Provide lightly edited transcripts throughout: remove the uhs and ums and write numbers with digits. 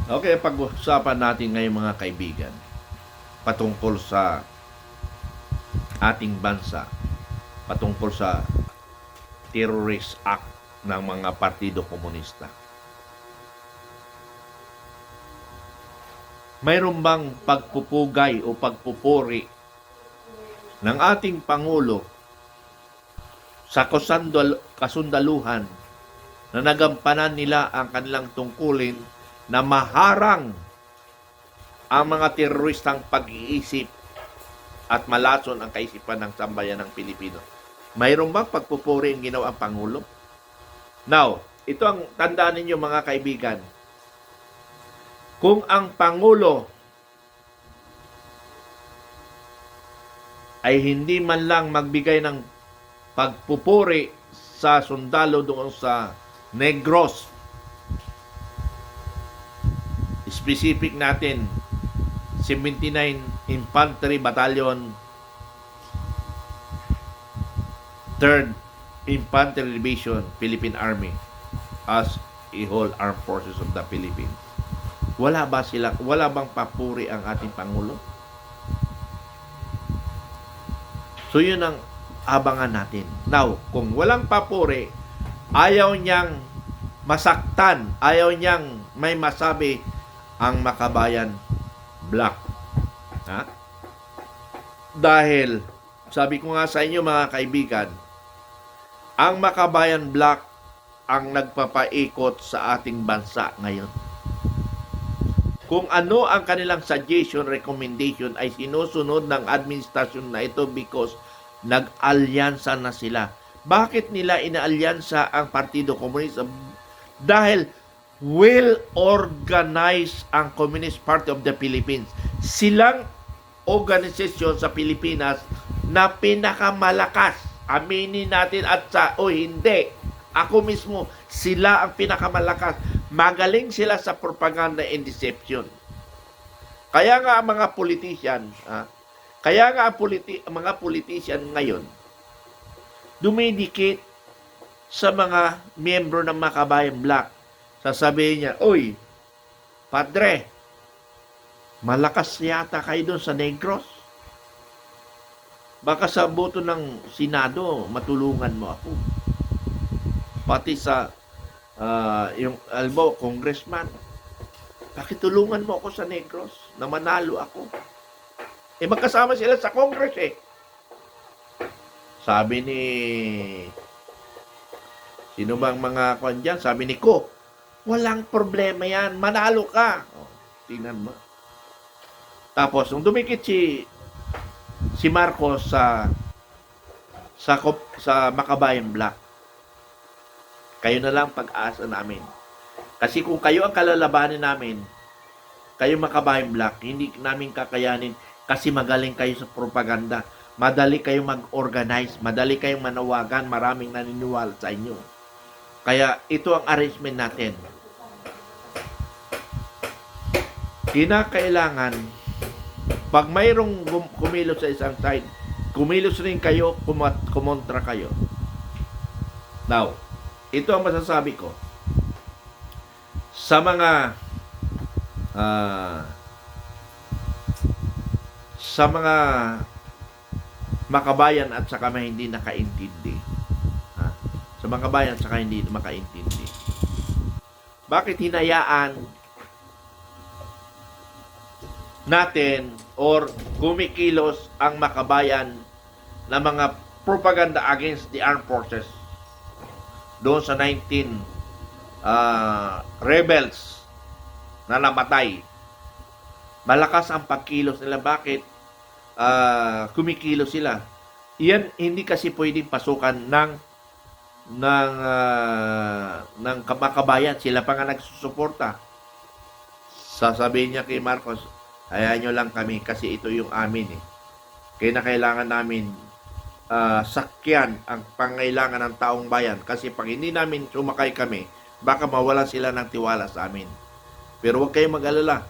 Okay, pag-usapan natin ngayon mga kaibigan patungkol sa ating bansa, patungkol sa terrorist act ng mga partido komunista. Mayroon bang pagpupugay o pagpupuri ng ating Pangulo sa kasundaluhan na nagampanan nila ang kanilang tungkulin na maharang ang mga teroristang pag-iisip at malason ang kaisipan ng sambayan ng Pilipino? Mayroon bang pagpupuri ang ginawa ang Pangulo? Now, ito ang tandaan ninyo mga kaibigan. Kung ang Pangulo ay hindi man lang magbigay ng pagpupuri sa sundalo doon sa Negros, specific natin, 79 Infantry Battalion, 3rd Infantry Division, Philippine Army, as a whole armed forces of the Philippines. Wala bang papuri ang ating Pangulo? So yun ang abangan natin. Now, kung walang papuri, ayaw niyang masaktan, ayaw niyang may masabi ang Makabayan Black. Ha? Dahil, sabi ko nga sa inyo mga kaibigan, ang Makabayan Black ang nagpapaikot sa ating bansa ngayon. Kung ano ang kanilang suggestion, recommendation ay sinusunod ng administrasyon na ito because nag-alyansa na sila. Bakit nila inaalyansa ang Partido Komunista? Dahil well-organized ang Communist Party of the Philippines. Silang organisasyon sa Pilipinas na pinakamalakas. Aminin natin at hindi. Ako mismo, sila ang pinakamalakas. Magaling sila sa propaganda and deception. Kaya nga ang mga politician, mga politician ngayon, dumidikit sa mga miyembro ng Makabayan Black. Sasabihin niya, "Uy, Padre, malakas yata kayo doon sa Negros. Baka sa boto ng Senado, matulungan mo ako. Pati sa yung congressman, pakitulungan mo ako sa Negros na manalo ako." Magkasama sila sa Congress eh. Sabi ni sino bang mga kwan dyan? Sabi ni Ko, walang problema yan, manalo ka. Tingnan mo. Tapos, nung dumikit si Marcos sa Makabayan Black, kayo na lang pag-asa namin. Kasi kung kayo ang kalalabanin namin, kayo Makabayan Black, hindi namin kakayanin kasi magaling kayo sa propaganda. Madali kayong mag-organize, madali kayong manawagan, maraming naniniwala sa inyo. Kaya ito ang arrangement natin. Kinakailangan, pag mayroong kumilos sa isang side, kumilos rin kayo, kumontra kayo. Now, ito ang masasabi ko. Sa mga makabayan at saka may hindi nakaintindi. Sa makabayan at saka hindi makaintindi. Bakit hinayaan natin or kumikilos ang makabayan na mga propaganda against the armed forces doon sa 19 rebels na namatay? Malakas ang pagkilos nila. Bakit kumikilos sila? Iyan hindi kasi pwedeng pasukan ng makabayan. Sila pa nga nagsusuporta. Sasabihin niya kay Marcos, hayaan nyo lang kami kasi ito yung amin eh. Kaya na kailangan namin sakyan ang pangailangan ng taong bayan. Kasi pag hindi namin sumakay kami, baka mawalan sila ng tiwala sa amin. Pero huwag kayong mag-alala.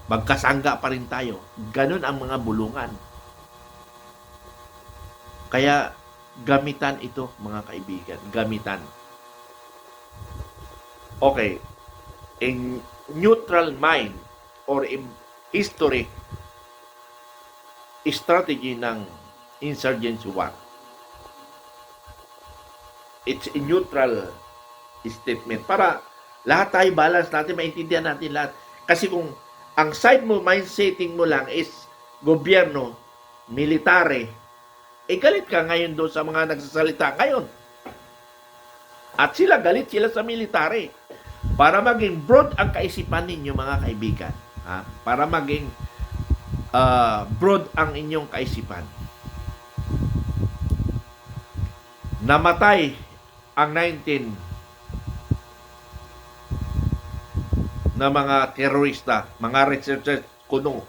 Magkasangga pa rin tayo. Ganun ang mga bulungan. Kaya gamitan ito mga kaibigan. Gamitan. Okay. neutral mind or history strategy ng insurgency war. It's a neutral statement para lahat tayo balance natin, maintindihan natin lahat. Kasi kung ang side mo, mindsetting mo lang is gobyerno, military, galit ka ngayon doon sa mga nagsasalita ngayon. At galit sila sa military. Para maging broad ang kaisipan ninyo, mga kaibigan. Para maging broad ang inyong kaisipan. Namatay ang 19 na mga terorista, mga researchers kuno.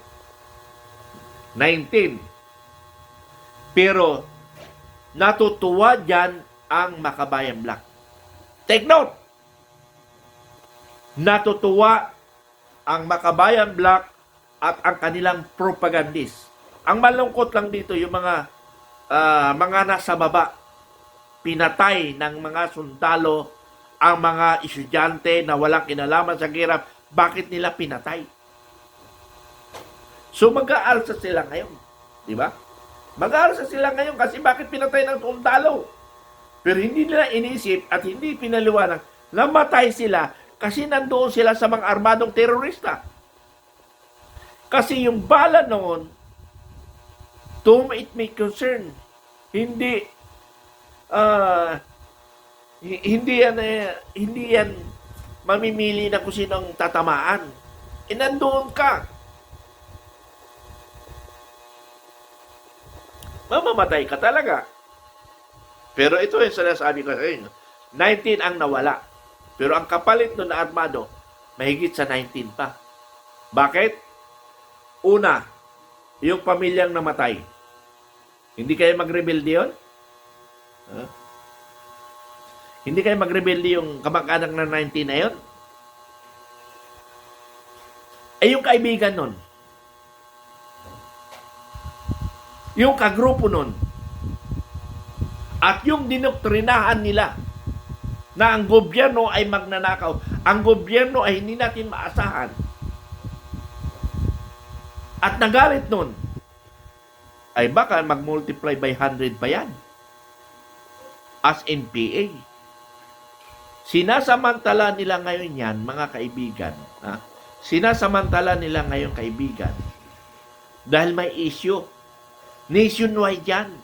19. Pero natutuwa dyan ang Makabayan Black. Take note! Natutuwa ang Makabayan Black at ang kanilang propagandist. Ang malungkot lang dito, yung mga nasa baba, pinatay ng mga sundalo ang mga estudyante na walang kinalaman sa gera. Bakit nila pinatay? So mag-aalsa sila ngayon. Di ba? Mag-aalsa sila ngayon kasi bakit pinatay ng sundalo? Pero hindi nila inisip at hindi pinaliwanag na matay sila kasi nandoon sila sa mga armadong terorista. Kasi yung bala noon, to it may concern, hindi yan mamimili na kung sinong tatamaan. Nandoon ka. Mamamatay ka talaga. Pero ito yung sinasabi ko sa inyo. 19 ang nawala. Pero ang kapalit nun na armado, mahigit sa 19 pa. Bakit? Una, yung pamilyang namatay. Hindi kayo mag-rebelde yun? Hindi kayo mag-rebelde yung kamag-anak na 19 na yun? Yung kaibigan nun. Yung kagrupo nun. At yung dinoktrinahan nila na ang gobyerno ay magnanakaw. Ang gobyerno ay hindi natin maasahan. At nagalit nun, ay baka mag-multiply by 100 pa yan. As NPA. Sinasamantala nila ngayon yan, mga kaibigan. Sinasamantala nila ngayon, kaibigan. Dahil may issue. Nationwide yan.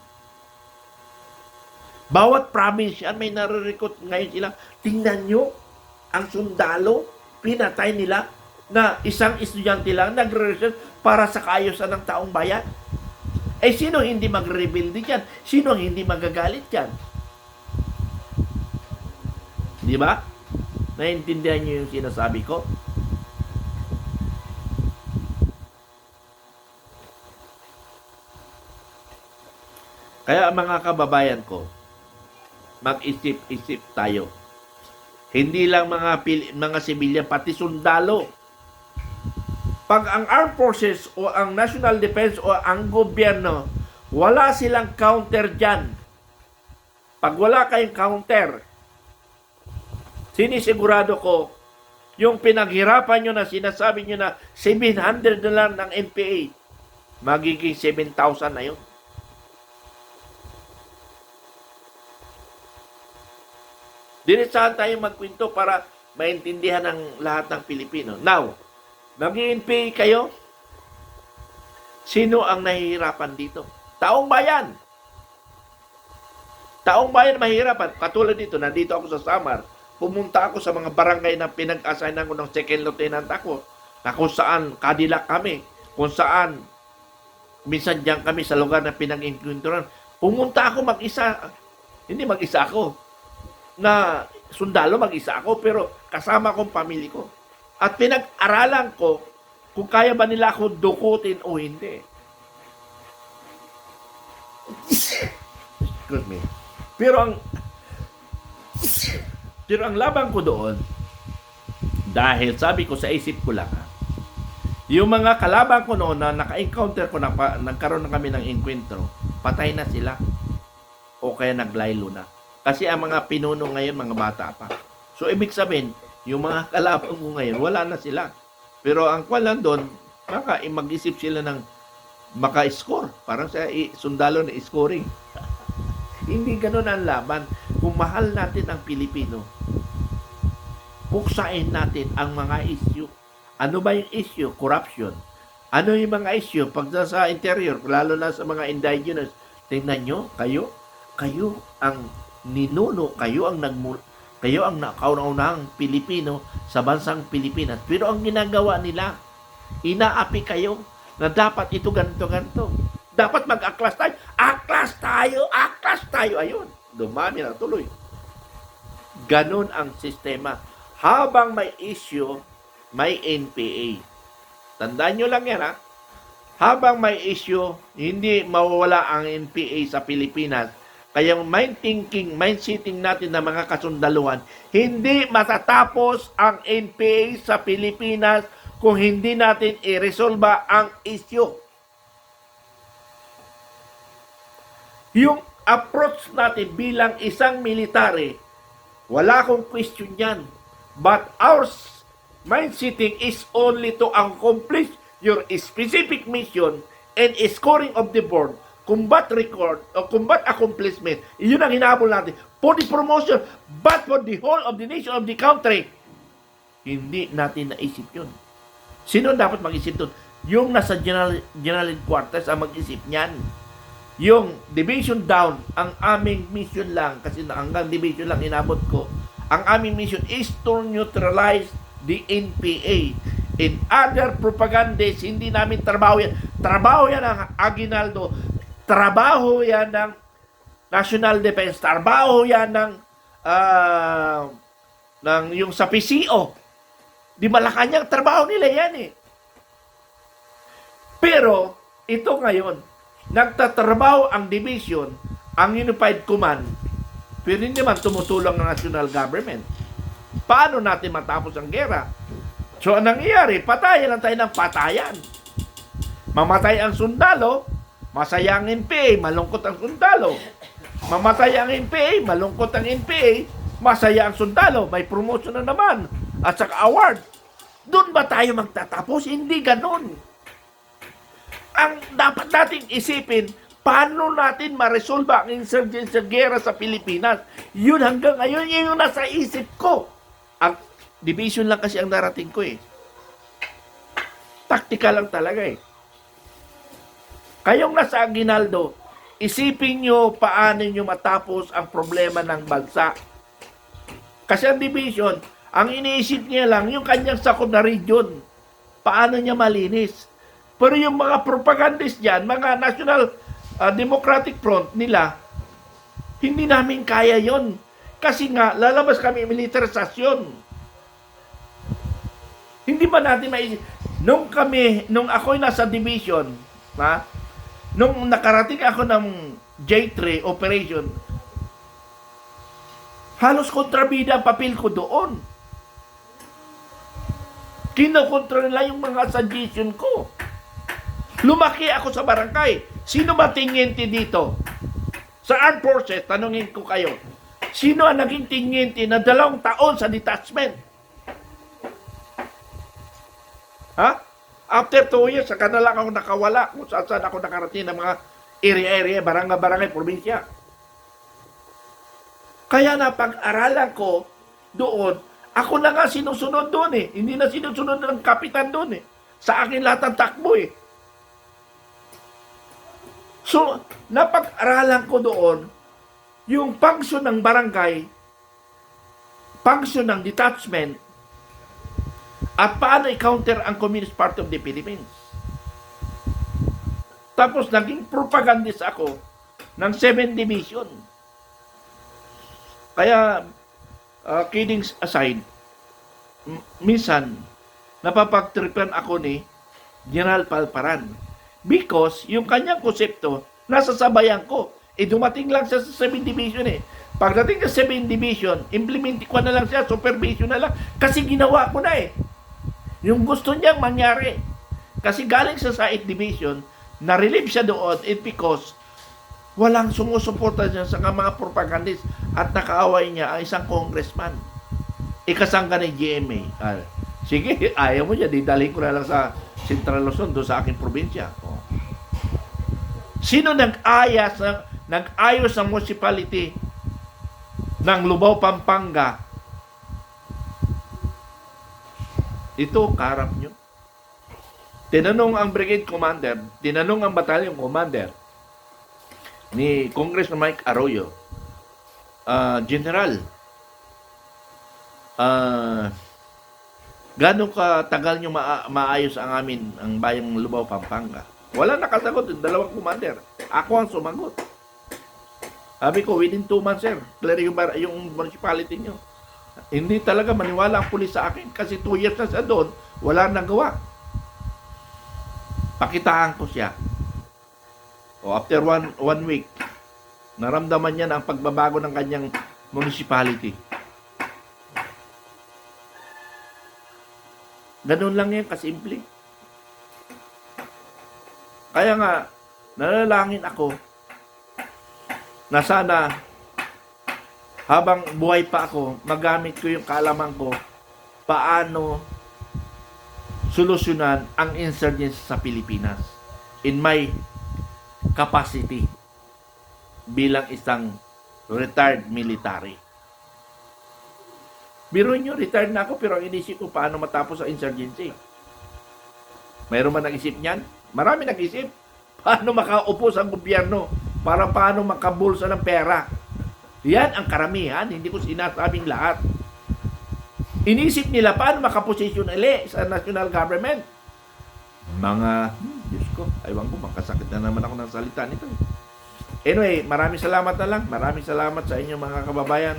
Bawat province yan, may nare-recruit ngayon sila. Tingnan nyo, ang sundalo, pinatay nila na isang estudyante lang nagre-research para sa kaayusan ng taong bayan. Sino hindi magre-rebuild dyan? Sino hindi magagalit dyan? Di ba? Naiintindihan nyo yung sinasabi ko? Kaya mga kababayan ko, mag-isip-isip tayo. Hindi lang mga sibilyan, pati sundalo. Pag ang armed forces o ang national defense o ang gobyerno, wala silang counter dyan. Pag wala kayong counter, sinisigurado ko, yung pinaghirapan nyo na sinasabi nyo na 700 na lang ng NPA, magiging 7,000 na yun. Diretsahan tayo magkwento para maintindihan ng lahat ng Pilipino. Now, mag-NPA kayo? Sino ang nahihirapan dito? Taong bayan. Taong bayan mahihirapan. Katulad dito, nandito ako sa Samar. Pumunta ako sa mga barangay na pinag-assignan ko ng second lieutenant ako. Na kung saan Cadillac kami. Kung saan minsan diyan kami sa lugar na pinag-inkwenturan. Pumunta ako mag-isa. Hindi mag-isa ako. Na sundalo, mag-isa ako, pero kasama kong pamilya ko. At pinag-aralan ko kung kaya ba nila ako dukutin o hindi. Excuse me. Pero ang laban ko doon, dahil sabi ko sa isip ko lang, yung mga kalaban ko noon na naka-encounter ko, nagkaroon na kami ng enkwentro, patay na sila. O kaya naglaylo na. Kasi ang mga pinuno ngayon, mga bata pa. So, ibig sabihin, Yung mga kalaban ko ngayon, wala na sila. Pero ang kwan lang doon, baka mag-isip sila ng maka-score. Parang sa sundalo na scoring. Hindi ganun ang laban. Kung mahal natin ang Pilipino, puksain natin ang mga issue. Ano ba yung issue? Corruption. Ano yung mga issue? Pag sa interior, lalo na sa mga indigenous, tingnan nyo, kayo ang ninuno, kayo ang nakauna-unahang Pilipino sa bansang Pilipinas. Pero ang ginagawa nila, inaapi kayo na dapat ito ganito. Dapat mag-aklas tayo. Aklas tayo. Ayun, dumami na tuloy. Ganon ang sistema. Habang may issue, may NPA. Tandaan nyo lang yan, ha? Habang may issue, hindi mawawala ang NPA sa Pilipinas. Kaya mind setting natin ng mga kasundaluhan, hindi matatapos ang NPA sa Pilipinas kung hindi natin i-resolba ang issue. Yung approach natin bilang isang military, wala akong question yan. But our mind setting is only to accomplish your specific mission and scoring of the board, combat record, o combat accomplishment. Yun ang hinahabol natin. For the promotion, but for the whole of the nation of the country. Hindi natin naisip yun. Sino dapat mag-isip doon? Yung nasa general headquarters ang mag-isip niyan. Yung division down, ang aming mission lang, kasi hanggang division lang inabot ko, ang aming mission is to neutralize the NPA. In other propagandists, hindi namin trabaho yan. Trabaho yan ng Aguinaldo. Trabaho yan ng National Defense. Trabaho yan ng yung sa PCO. Di Malacanang, trabaho nila yan eh. Pero, ito ngayon, nagtatrabaho ang division, ang Unified Command, pero hindi man tumutulong ang national government. Paano natin matapos ang gera? So, anong nangyayari? Patayan lang tayo ng patayan. Mamatay ang sundalo, masaya ang NPA, malungkot ang sundalo. Mamatay ang NPA, malungkot ang NPA, masaya ang sundalo, may promotion na naman, at saka award. Doon ba tayo magtatapos? Hindi ganon. Ang dapat nating isipin, paano natin ma-resolve ang insurgency gera sa Pilipinas? Yun hanggang ngayon, yun yung nasa isip ko. Ang division lang kasi ang narating ko eh. Taktika lang talaga eh. Kayong nasa Aguinaldo, isipin nyo paano nyo matapos ang problema ng bansa. Kasi ang division, ang iniisip niya lang yung kanyang sakop na region. Paano niya malinis? Pero yung mga propagandist dyan, mga National Democratic Front nila, hindi namin kaya yon. Kasi nga, lalabas kami militarisasyon. Hindi ba natin maisip? Nung ako'y nasa division, nung nakarating ako ng J3 operation, halos kontrabida ang papel ko doon. Kinokontra nila yung mga suggestion ko. Lumaki ako sa barangay. Sino ba tingente dito? Sa Armed Forces, tanungin ko kayo. Sino ang naging tingente na 2 taon sa detachment? Ha? After 2 years, saka na lang ako nakawala kung saan ako nakarating ng mga area, barangay, probinsya. Kaya na pag-aralan ko doon, ako na nga sinusunod doon eh. Hindi na sinusunod ng kapitan doon eh. Sa akin lahat ang takbo eh. So, napag-aralan ko doon, yung function ng barangay, function ng detachment, at paano i-counter ang Communist Party of the Philippines. Tapos, naging propagandist ako ng 7 Division. Kaya, kidding aside, minsan, napapagtripan ako ni General Palparan. Because, yung kanyang konsepto, nasa sabayan ko. Dumating lang siya sa 7 Division eh. Pagdating sa 7 Division, implement ko na lang siya, supervision na lang. Kasi ginawa ko na eh. Yung gusto niyang mangyari. Kasi galing sa 8 Division, na-relieve siya doon because walang sumusuporta niya sa mga propagandist at nakaaway niya ang isang congressman. ikasangga ng GMA. Sige, ayaw mo niya, didalhin ko na lang sa Central Luzon, doon sa aking probinsya. Oh. Sino nag-ayos sa municipality ng Lubao, Pampanga? Ito, kaharap nyo. Tinanong ang brigade commander, tinanong ang battalion commander ni Congressman Mike Arroyo, General, gano'ng katagal nyo maayos ang amin, ang bayang Lubao, Pampanga? Wala nakasagot, yung dalawang commander. Ako ang sumagot. Sabi ko, within 2 months, sir, clear yung municipality nyo. Hindi talaga maniwala ang pulis sa akin kasi 2 years na siya doon, wala nagawa. Pakitaan ko siya. O after one week, naramdaman niya na ang pagbabago ng kanyang municipality. Ganun lang yan, kasimple. Kaya nga, nalalangin ako na sana habang buhay pa ako, magamit ko yung kaalaman ko paano solusyonan ang insurgency sa Pilipinas in my capacity bilang isang retired military. Biruin nyo, retired na ako pero ang inisip ko paano matapos ang insurgency. Mayroon man nag-isip niyan? Marami nag-isip. Paano makaupo sa gobyerno? Para paano makabulsa ng pera? Yan ang karamihan, hindi ko sinasabing lahat. Inisip nila paano makaposisyon sa national government. Mga, Diyos ko, aywan ko, makasakit na naman ako ng salita nito. Anyway, maraming salamat na lang. Maraming salamat sa inyong mga kababayan.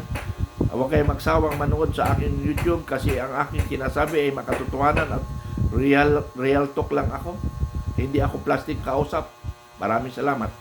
Huwag kayo magsawang manood sa aking YouTube kasi ang aking sinasabi ay makatotohanan at real talk lang ako. Hindi ako plastic kausap. Maraming salamat.